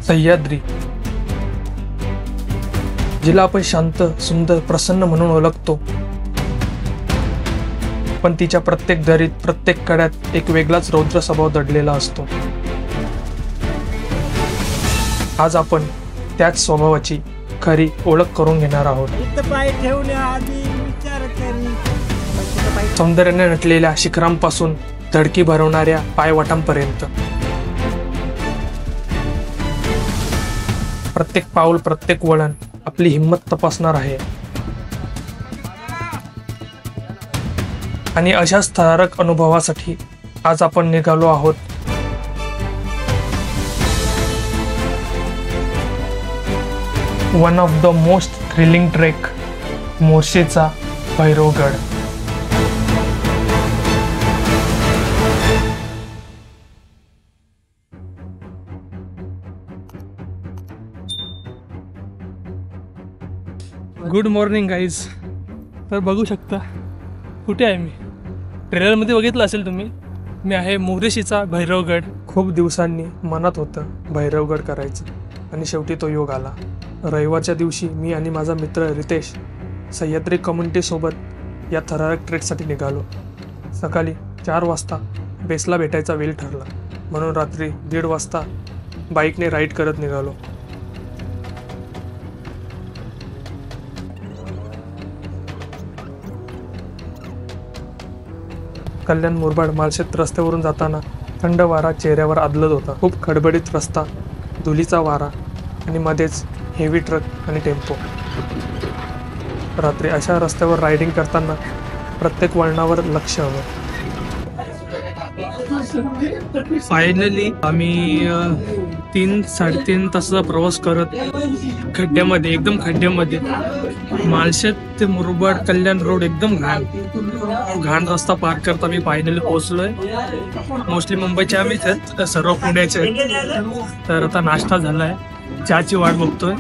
सह्याद्री, जिला आपण शांत, सुंदर, प्रसन्न म्हणून ओळखतो, पण तिच्या प्रत्येक दरीत, प्रत्येक कड्यात एक वेगळाच रौद्र स्वभाव दडलेला असतो। आज आपण त्याच स्वभावाची खरी ओळख करून घेणार आहोत। सौंदर्याने नटलेल्या शिखरांपासून धडकी भरवणाऱ्या पायवाटांपर्यंत प्रत्येक पाऊल, प्रत्येक वळण आपली हिंमत तपासणार आहे। आणि अशाच थरारक अनुभवासाठी आज आपण निघालो आहोत one of the most thrilling trek, मोर्शीचा भैरवगड। Good morning guys. तर बघू शकता कुठे आहे मी। ट्रेलरमध्ये बघितलं असेल तुम्ही, मी आहे मोर्शीचा भैरवगड। खूप दिवसांनी मनात होतं भैरवगड करायचं आणि शेवटी तो योग आला। रविवारच्या दिवशी मी आणि माझा मित्र रितेश सह्याद्री कम्युनिटीसोबत या थरारक ट्रेकसाठी निघालो। सकाळी 4 वाजता बेसला भेटायचा वेळ ठरला, म्हणून रात्री 1:30 वाजता बाईकने राईड करत निघालो। कल्याण मुरबाड माळशेत रस्त्यावरून जाताना थंड वारा चेहऱ्यावर आदलत होता। खूप खडबडीत रस्ता, धुलीचा वारा आणि मध्येच हेवी ट्रक आणि टेम्पो। रात्री अशा रस्त्यावर रायडिंग करताना प्रत्येक वळणावर लक्ष हवं। फायनली आम्ही 3-3.5 तासाचा प्रवास करत खड्ड्यामध्ये, एकदम खड्ड्यामध्ये, माळशेत ते मुरबाड कल्याण रोड एकदम घाण रस्ता पार करता मी फायनली पोहोचलोय। मोस्टली मुंबईचे आम्ही सर्व पुण्याचे। तर आता नाश्ता झालाय, चहाची वाट बघतोय।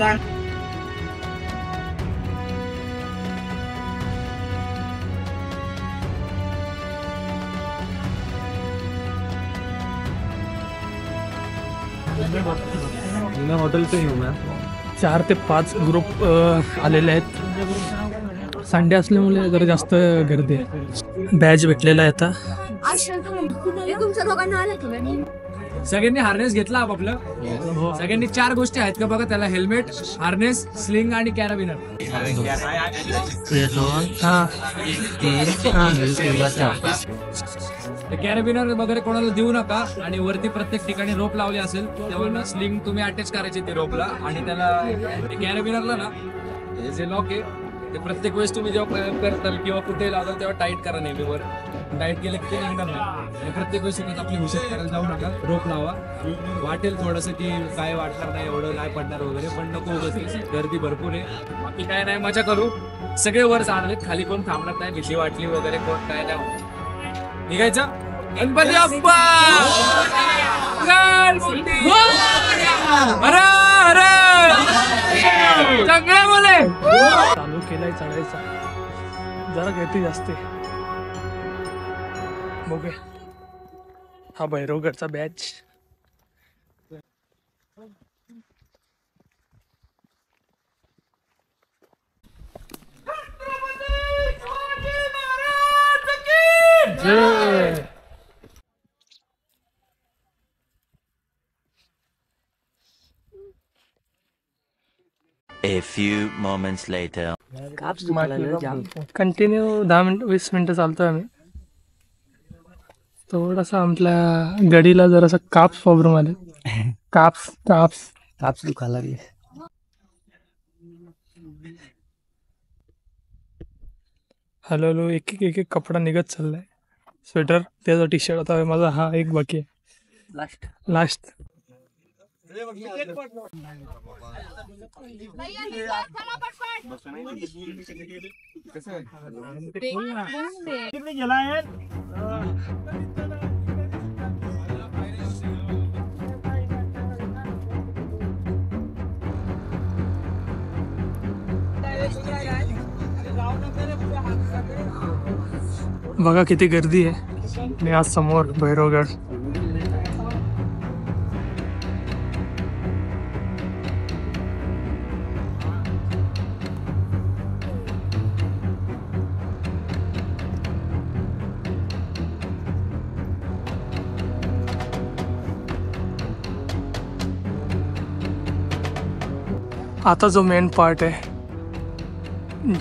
हॉटेल पे 4 ते 5 ग्रुप आलेले आहेत। संडे असल्यामुळे जरा जास्त गर्दी आहे। बॅच भेटलेला आहे आता। सगळ्यांनी हार्नेस घेतला आपापलं। सगळ्यांनी 4 गोष्टी आहेत का बघा त्याला, हेल्मेट, हार्नेस, स्लिंग आणि कॅराबिनर। कॅराबिनर वगैरे कोणाला देऊ नका। आणि वरती प्रत्येक ठिकाणी रोप लावली असेल तेव्हा स्लिंग तुम्ही अटॅच करायची ते रोपला, आणि त्याला कॅराबिनरला ना हे जे लॉक आहे ते प्रत्येक वेळेस तुम्ही जेव्हा प्रयोग करताल किंवा कुठे लावताल तेव्हा टाईट करा नेहमीवर। टाईट केलं की ते निघणार नाही। आणि प्रत्येक वेळेस आपली हुशार करायला जाऊ नका, रोप लावा। वाटेल थोडंसं की काय वाटणार नाही, एवढं नाही पडणार वगैरे, पण नको उगाच, गर्दी भरपूर आहे। बाकी काय नाही, मजा करू। सगळे वर जाणार, खाली कोण थांबणार नाही, भीती वाटली वगैरे कोण काय नाही, निघायचं। गणपती बाप्पा चालू केलाय चढायचा, जरा गर्दी जास्त आहे। बघूया, हा भैरवगडचा batch. A few moments later. Continue 10-20 मिनिटं चालतोय आम्ही। थोडासा आमच्या गाडीला जरासा काप्स प्रॉब्लेम आले। काप्स दुखायला लागले। हळूहळू एक कपडा निघत चाललाय। स्वेटर, त्याचा टी शर्ट, आता माझा हा एक बाकी आहे, लास्ट। बघा किती गर्दी आहे। आणि आज समोर भैरवगड। आता जो मेन पार्ट आहे,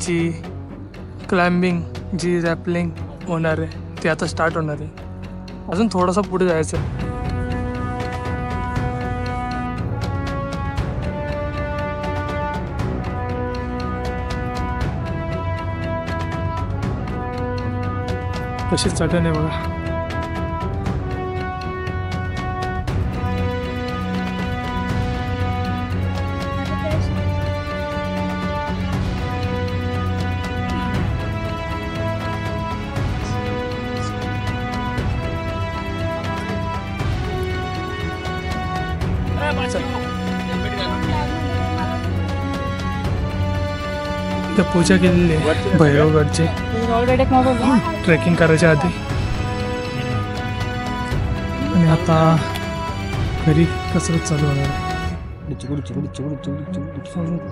जी क्लाइम्बिंग, जी रॅपलिंग होणार आहे, ते आता स्टार्ट होणार आहे. अजून थोडासा पुढे जायचं आहे. तशीच चटण आहे बघा. इथं पूजा केलेली आहे भैरवगडची ट्रेकिंग करायच्या आधी. आणि आता घरी कसरत चालू होणार आहे.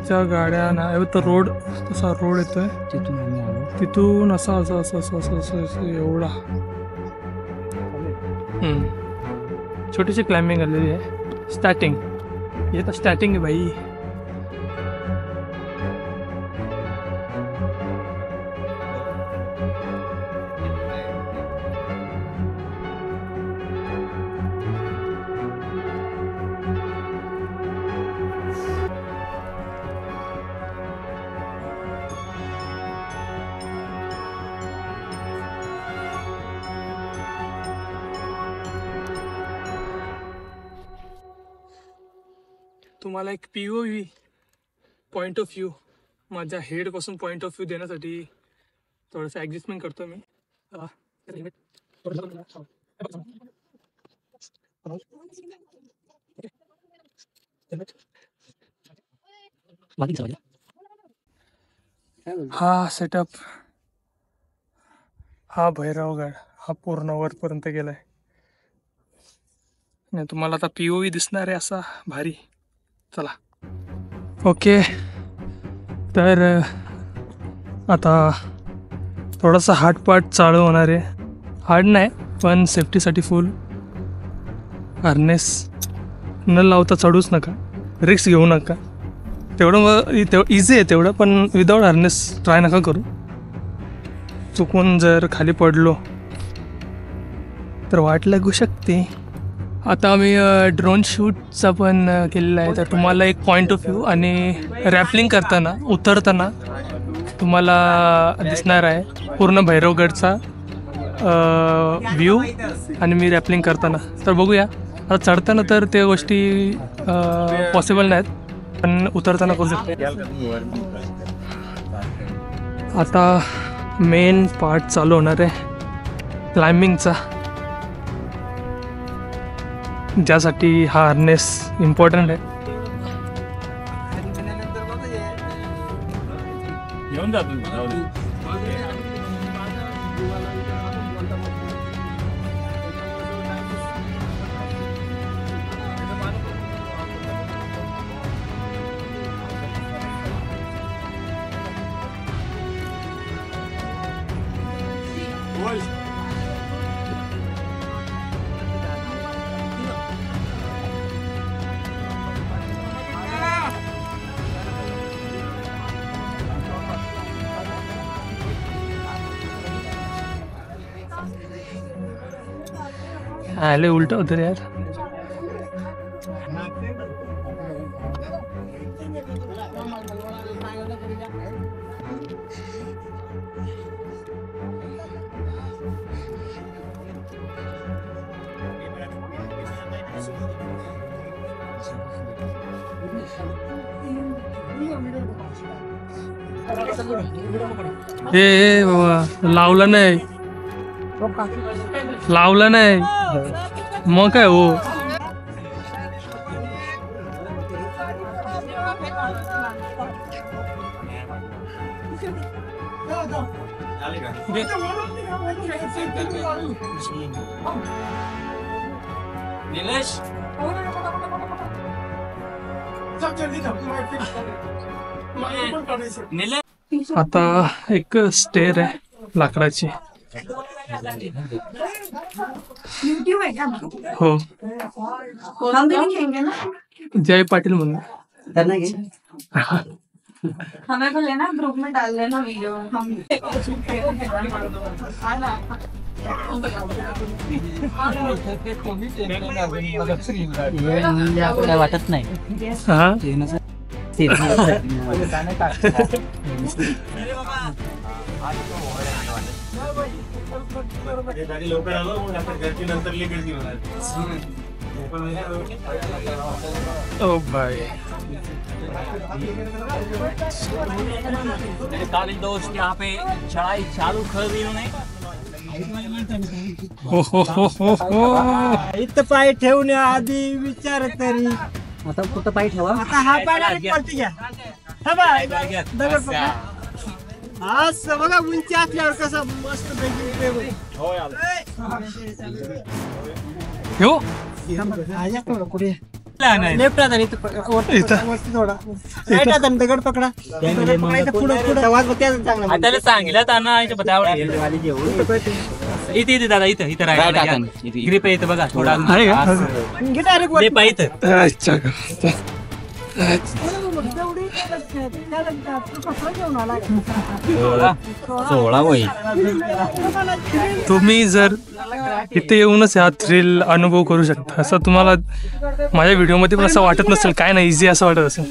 त्या गाड्या ना तर रोड तसा रोड येतोय तिथून असा असं असं असं असं असं असं एवढा छोटीशी क्लाइम्बिंग आलेली आहे. स्टार्टिंग हे तर स्टार्टिंग आहे भाई. तुम्हाला एक POV पॉईंट ऑफ व्ह्यू, माझ्या हेडपासून पॉईंट ऑफ व्ह्यू देण्यासाठी थोडंसं ॲडजस्टमेंट करतो मी. हा सेटअप, हा भैरवगड हा पूर्ण वरपर्यंत गेलाय. आणि तुम्हाला आता POV दिसणार आहे असा भारी. चला ओके. तर आता थोडासा हार्ड पार्ट चालू होणार आहे. हार्ड नाही पण सेफ्टीसाठी फुल हार्नेस न लावता चढूच नका, रिक्स घेऊ नका. तेवढं इझी आहे तेवढं, पण विदाऊट हार्नेस ट्राय नका करू. चुकून जर खाली पडलो तर वाट लागू शकते. आता आम्ही ड्रोन शूटचा पण केलेला आहे. तर तुम्हाला एक पॉईंट ऑफ व्ह्यू आणि रॅपलिंग करताना उतरताना तुम्हाला दिसणार आहे पूर्ण भैरवगडचा व्ह्यू. आणि मी रॅपलिंग करताना तर बघूया. आता चढताना तर त्या गोष्टी पॉसिबल नाहीत, पण उतरताना करू शकतो. आता मेन पार्ट चालू होणार आहे क्लाइम्बिंगचा, ज्यासाठी हा हार्नेस इम्पॉर्टंट आहे. आले उलटा उधर यार. ए बाबा लावला नाही, लावला नाही मग काय हो. आता एक स्टेअर आहे लाकडाची. हो जय पाटील म्हणून. हमें को लेना ग्रुप में डाल देना वीडियो हम आपल्याला वाटत नाही हा ओ भाई काली दोस्त यहाँ पे चढ़ाई चालू कर दी उन्होंने इथं पाय ठेवण्याआधी विचार तरी आता कुठं पाय ठेवा आता हा पाय direct वरती घ्या. हा बाय, दगड पकडा. असं बघा उंची असल्यावर कसं मस्त पैकी हो लेफ्ट हात आणि वरती थोडा राईट हात आणि दगड पकडा. दगड पकडायचं पुढं पुढं आवाज होते चांगला. त्याला सांगितलं त्यांना इथे इथे दादा इथं इथं राहिला ग्रिप आहे इथं बघा थोडा आहे का घे direct वरती. ग्रिप आहे इथं अच्छा का. सोळा होईल तुम्ही जर इथे येऊनच हा थ्रिल अनुभव करू शकता. असं तुम्हाला माझ्या व्हिडिओमध्ये पण असं वाटत नसेल, काय नाही इझी असं वाटत असेल.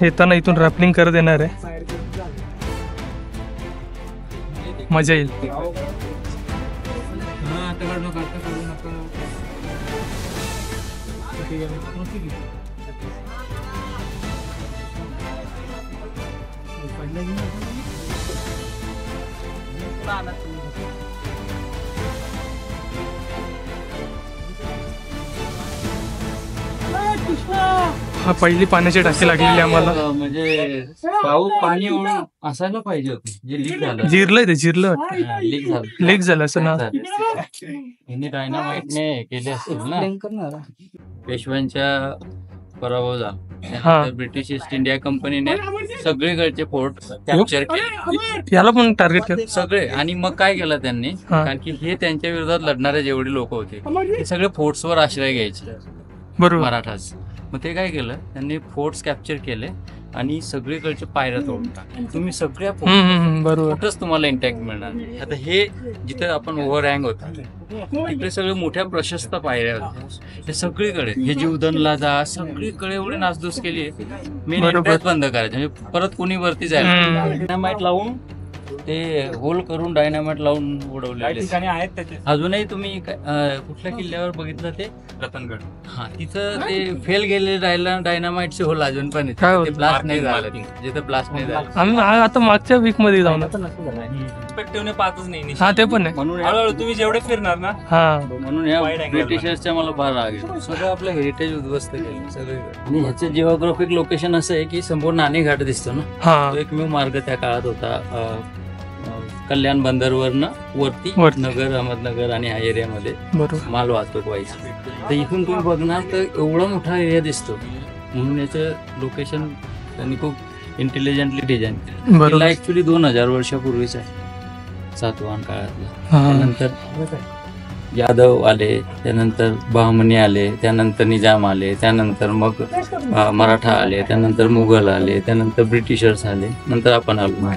येताना इथून रॅपलिंग करत येणार आहे, मजा येईल. हा पहिली पाण्याची टाकी लागलेली आम्हाला. म्हणजे पाऊस पाणी ओढून असायला पाहिजे होतं जे लीक झालं जिरलंय ते जिरलं लीक झालं लेक झालं असं ना. हिने डायनामाइटने केले असतील ना पेशव्यांच्या पराभव झाला. हा. त्यानंतर ब्रिटिश ईस्ट इंडिया कंपनीने सगळीकडचे फोर्ट कॅप्चर केले याला पण टार्गेट केलं. सगळे. आणि मग काय केलं त्यांनी, हा. कारण की हे त्यांच्या विरोधात लढणारे जेवढे लोक होते ते सगळे फोर्ट्सवर आश्रय घ्यायचे बरोबर. मराठाच. मग ते काय केलं त्यांनी फोर्ट्स कॅप्चर केले आणि सगळीकडचे पायऱ्या तोडून टाकले. तुम्ही सगळ्या बरोबर. कुठंच तुम्हाला इंटॅक्ट मिळणार नाही. आता हे जिथे आपण ओव्हर हँग होता तिकडे सगळे मोठ्या प्रशस्त पायऱ्या होत्या. हे सगळीकडे हे जीवधनला जा सगळीकडे एवढी नासधूस केली मेन बरोबर. एंट्रन्स बंद करायचं म्हणजे परत कोणी वरती जायला. डायनामाइट लावून ते होल करून डायनामाइट लावून उडवलेले अजूनही तुम्ही कुठल्या किल्ल्यावर बघितलं ते रतनगड. हा तिथं ते फेल गेले डायनामाइटचे होल अजून पण आहेत. काय ते ब्लास्ट नाही झालं जिथं ब्लास्ट नाही झालं. आम्ही आता मागच्या वीक मध्ये जाऊन परस्पेक्टिव्हने पाहतच नाही. हा ते पण आहे. म्हणून हळूहळू तुम्ही जेवढे फिरणार ना हा म्हणून या ब्रिटिशर्सच्या मला फार राग आहे. सगळं आपलं हेरिटेज उद्ध्वस्त केलं सगळीकडे. आणि ह्याचं जिओग्राफिक लोकेशन असं आहे की संपूर्ण नाणे घाट दिसतो ना, हा तो एकमेव मार्ग त्या काळात होता. कल्याण बंदरवरनं वरती वरती. नगर अहमदनगर आणि ह्या एरियामध्ये बरोबर. माल वाहतूक व्हायची. तर इथून तुम्ही बघणार तर एवढा मोठा एरिया दिसतो. म्हणून याचं लोकेशन त्यांनी खूप इंटेलिजंटली डिझाईन केलं. बरोबर. तिला ऍक्च्युली 2000 वर्षापूर्वीच आहे सातवाहन काळातलं. हा. त्यानंतर यादव आले, त्यानंतर बहामनी आले, त्यानंतर निजाम आले, त्यानंतर मग मराठा आले, त्यानंतर मुघल आले, त्यानंतर ब्रिटिशर्स आले, नंतर आपण आलो.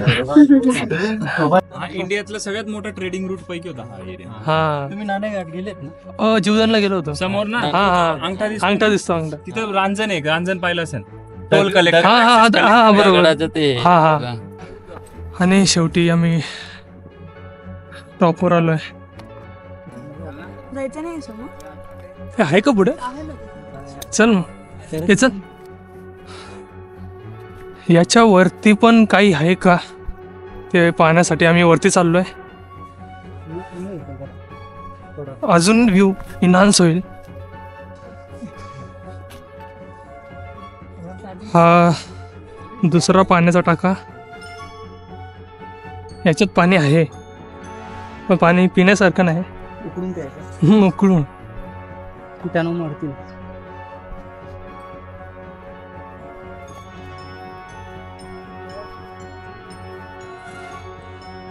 हा इंडियातला सगळ्यात मोठा ट्रेडिंग रूट पैकी होता हा एरिया. हा तुम्ही नाणेघाट गेलेत ना? जीवदानला गेलो होतो. समोर ना हा हा अंगठा दिसतो. अंगठा दिसतो अंगठा. तिथं रांजण आहे, रांजण पाहिलं असेल. Toll collector. हा हा हा हा बरोबर. दगडाचं ते हा, हा. आणि शेवटी आम्ही टॉपवर आलोय. जायचं नाही समोर हे आहे का पुढे? चल मग हे चल. याच्या वरती पण काही आहे का ते पाहण्यासाठी आम्ही वरती चाललोय. अजून व्ह्यू इन्हान्स होईल. हा दुसरा पाण्याचा टाका. याच्यात पाणी आहे पण पाणी पिण्यासारखं नाही. उकडून प्यायचं. उकळून. किटाणू मारतील.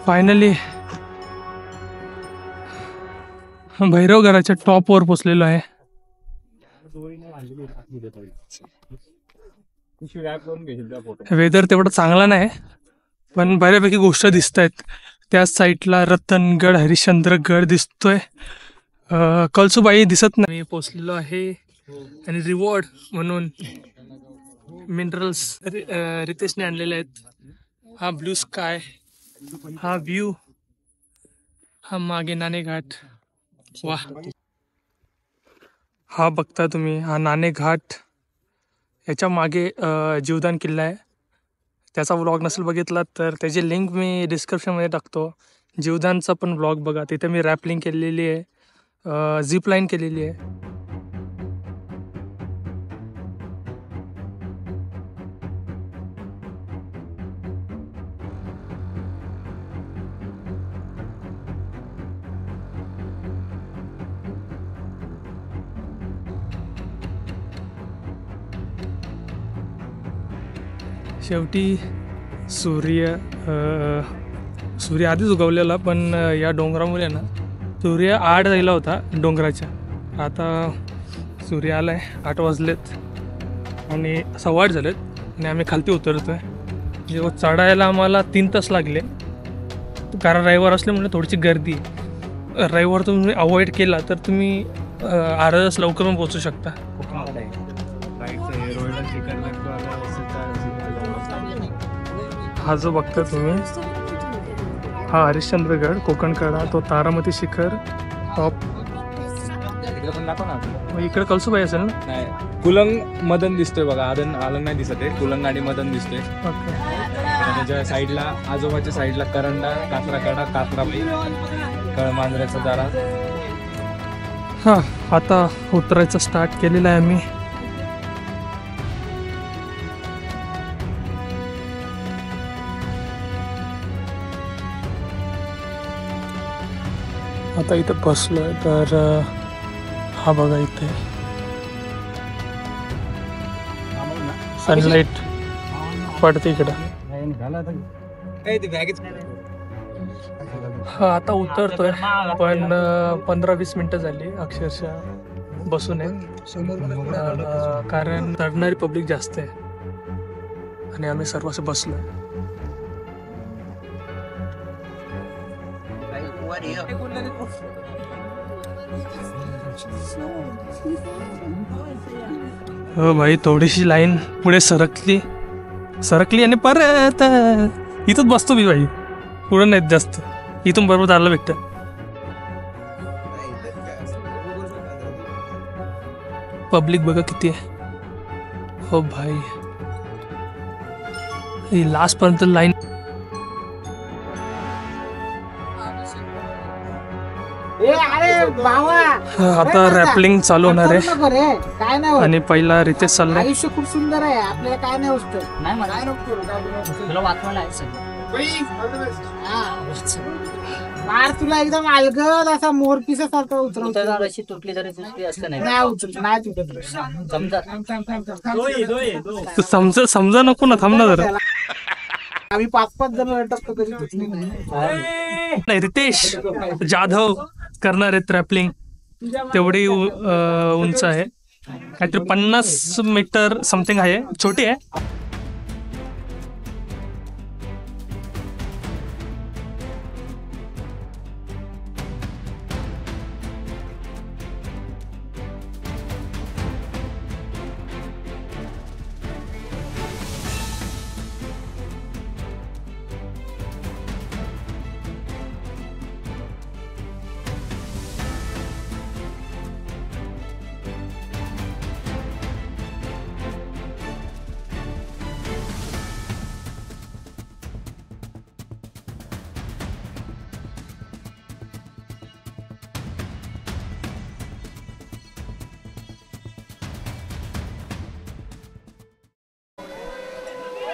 फायनली भैरवगडाच्या टॉपवर पोचलेलो आहे. वेदर तेवढं चांगला नाही पण बऱ्यापैकी गोष्ट दिसत आहेत. त्या साईडला रतनगड हरिश्चंद्रगड दिसतोय. कळसुबाई दिसत नाही. मी पोचलेलो आहे आणि रिवॉर्ड म्हणून मिनरल्स रितेशने आणलेले आहेत. हा ब्लू स्काय, हा व्ह्यू, हा मागे नाणे घाट. वा, हा बघता तुम्ही हा नाणे घाट. याच्या मागे जीवदान किल्ला आहे. त्याचा व्लॉग नसेल बघितला तर त्याची लिंक मी डिस्क्रिप्शनमध्ये टाकतो. जीवदानचा पण व्लॉग बघा. तिथे मी रॅपलिंग केलेली आहे, झिप लाईन केलेली आहे. शेवटी सूर्य आधीच उगवलेला पण या डोंगरामुळे ना सूर्य आड राहिला होता डोंगराच्या. आता सूर्य आलाय, 8 वाजलेत आणि 8:15 झालेत आणि आम्ही खालती उतरतोय. जेव्हा चढायला आम्हाला 3 तास लागले कारण रविवार असल्यामुळे थोडीशी गर्दी. रविवार तुम्ही अवॉइड केला तर तुम्ही अर्धा तास लवकर पण पोहोचू शकता. हा जो बघता तुम्ही हा हरिश्चंद्रगड कोकणकडा, तो तारामती शिखर टॉप. इकडे कळसुबाई असेल ना? नाही, कुलंग मदन दिसतोय बघा. आलन नाही दिसत आहे. कुलंग आणि मदन दिसतोय. ओके. त्याच्या साईडला आजोबाच्या साईडला करंडा, कासराकडा, कासराबाई, कळमांजऱ्याचा दारा. हा, आता उतरायचं स्टार्ट केलेलं आहे आम्ही. आता इथं बसलोय तर हा बघा इथे सनलाईट पडते इकडं. हा, आता उतरतोय पण 15-20 मिनटं झाली अक्षरशः बसून आहे. कारण चढणारी पब्लिक जास्त आहे आणि आम्ही सर्व असं बसलोय. हो भाई, थोडीशी लाईन पुढे सरकली आणि परत इथंच बसतो मी भाई. पुढे नाहीत जास्त, इथून बरोबर जायला भेटतं. पब्लिक बघा किती आहे. हो भाई, लास्ट पर्यंत लाईन. आता रॅपलिंग चालू होणार आहे आणि पहिला रितेश चाललाय. आयुष्य खूप सुंदर आहे, आपल्याला काय नाही गोष्ट तुला एकदम अलगद असा मोरपिसा सारखा तुटली जरी समजा नको ना, थांब ना जरा. आम्ही 5-5 जण लटकतो तरी तुटली नाही. रितेश जाधव करणार आहेत रॅपलिंग. तेवढी उंच आहे, काहीतरी 50 मीटर समथिंग आहे. छोटी आहे.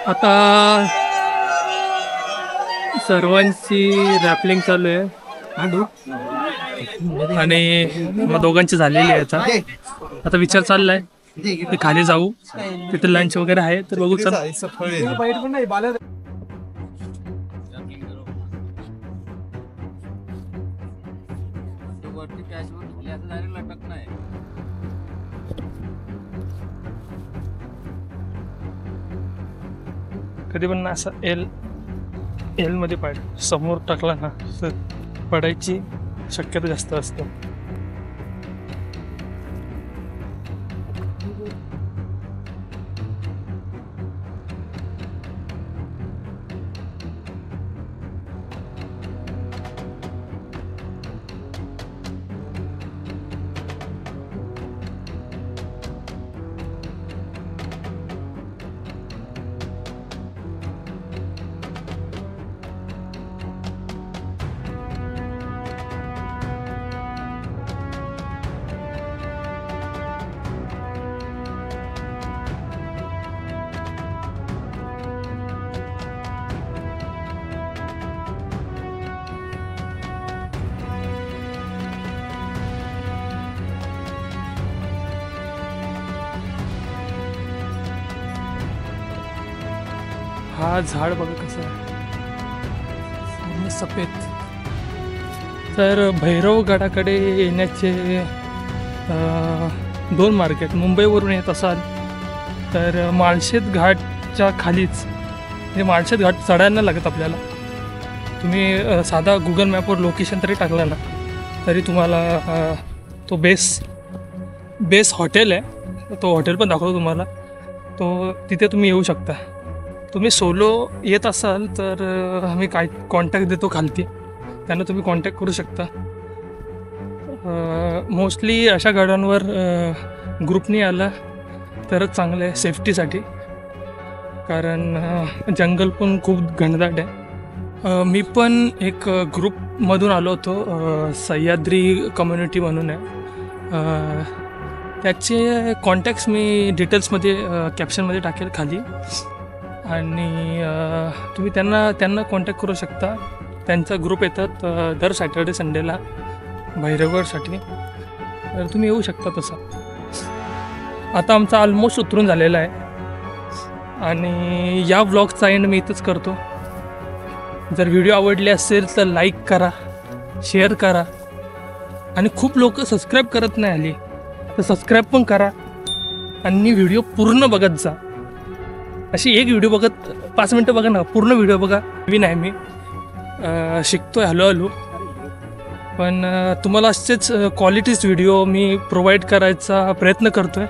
आता सर्वांची रॅपलिंग चालू आहे आणि मग दोघांची झालेली आहे. आता विचार चाललाय की खाली जाऊ, तिथे लंच वगैरे आहे तर बघू. चल कधी पण ना असं एलमध्ये पाड समोर टाकला ना तर पडायची शक्यता जास्त असते. हा झाड बघा कसं आहे, पूर्ण सफेद. तर भैरवगडाकडे येण्याचे 2 मार्ग आहेत. मुंबईवरून येत असाल तर माळशेत घाटच्या खालीच, म्हणजे माळशेत घाट चढायला लागत आपल्याला. तुम्ही साधा गुगल मॅपवर लोकेशन तरी टाकलं ना तरी तुम्हाला तो बेस हॉटेल आहे, तो हॉटेल पण दाखवतो तुम्हाला. तो तिथे तुम्ही येऊ शकता. तुम्ही सोलो येत असाल तर आम्ही काय कॉन्टॅक्ट देतो खालती, त्यांना तुम्ही कॉन्टॅक्ट करू शकता. मोस्टली अशा गाड्यांवर ग्रुपनी आला तरच चांगलं आहे सेफ्टीसाठी, कारण जंगल पण खूप घनदाट आहे. मी पण एक ग्रुपमधून आलो होतो, सह्याद्री कम्युनिटी म्हणून आहे. त्याचे कॉन्टॅक्ट्स मी डिटेल्समध्ये कॅप्शनमध्ये टाकेल खाली, आणि तुम्ही त्यांना कॉन्टॅक्ट करू शकता. त्यांचा ग्रुप येतात दर सॅटर्डे संडेला भैरवगडसाठी, तर तुम्ही येऊ शकता. तसं आता आमचा ऑलमोस्ट उतरून झालेला आहे आणि या व्लॉगचा एंड मी इथंच करतो. जर व्हिडिओ आवडले असेल तर लाईक करा, शेअर करा, आणि खूप लोक सबस्क्राईब करत नाही आली तर सबस्क्राईब पण करा आणि व्हिडिओ पूर्ण बघत जा. अशी एक व्हिडिओ बघत 5 मिनटं बघा ना, पूर्ण व्हिडिओ बघा. नवीन आहे मी, शिकतोय हळूहळू, पण तुम्हाला असेच क्वालिटीज व्हिडिओ मी प्रोव्हाइड करायचा प्रयत्न करतो आहे.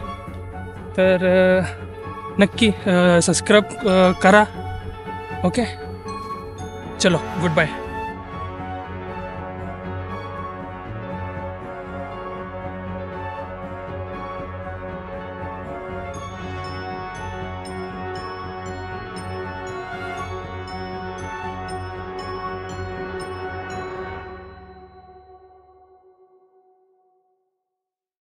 तर नक्की सबस्क्राईब करा. ओके, चलो, गुड बाय.